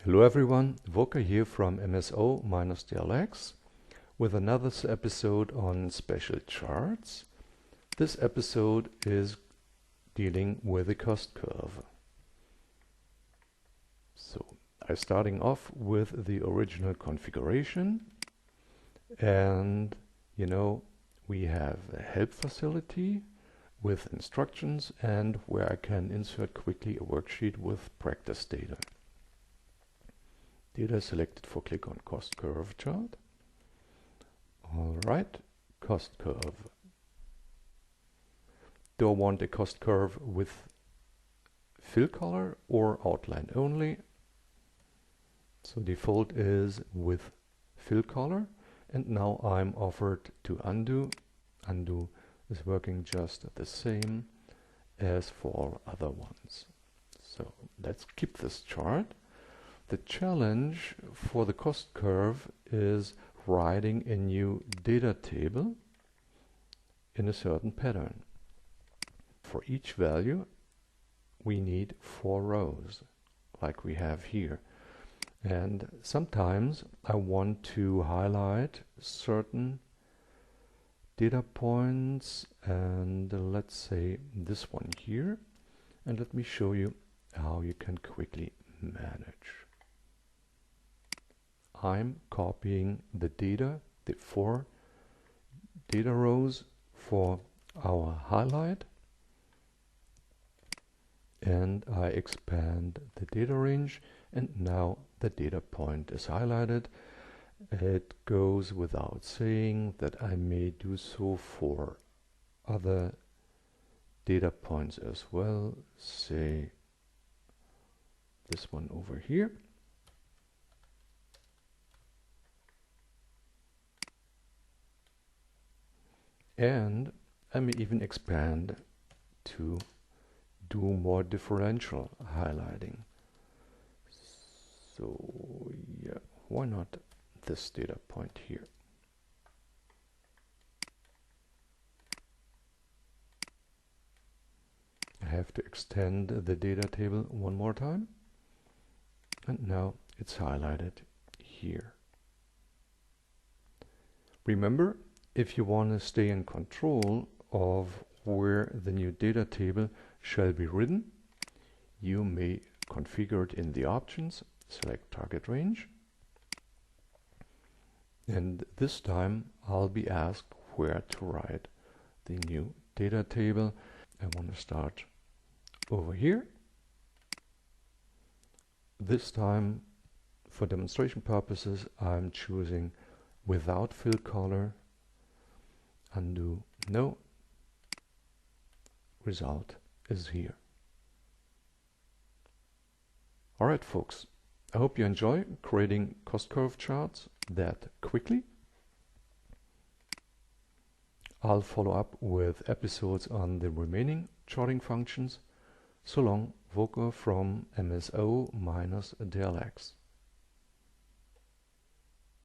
Hello everyone, Volker here from MSO-dlx with another episode on special charts. This episode is dealing with the cost curve. So I'm starting off with the original configuration, and we have a help facility with instructions and where I can insert quickly a worksheet with practice data. Data selected for click on cost curve chart. Alright, cost curve. Do I want a cost curve with fill color or outline only? So default is with fill color, and now I'm offered to undo. Undo is working just the same as for all other ones. So let's keep this chart. The challenge for the cost curve is writing a new data table in a certain pattern. For each value we need 4 rows like we have here, and sometimes I want to highlight certain data points, and let's say this one here, and let me show you how you can quickly manage. I'm copying the data, the 4 data rows for our highlight, and I expand the data range, and now the data point is highlighted. It goes without saying that I may do so for other data points as well, say this one over here. And I may even expand to do more differential highlighting. So yeah, why not this data point here? I have to extend the data table one more time, and now it's highlighted here. Remember, if you want to stay in control of where the new data table shall be written, you may configure it in the options, select target range, and this time I'll be asked where to write the new data table. I want to start over here. This time, for demonstration purposes, I'm choosing without fill color. Undo, no. Result is here. Alright folks, I hope you enjoy creating cost curve charts that quickly. I'll follow up with episodes on the remaining charting functions. So long, Volker from MSO-dlx.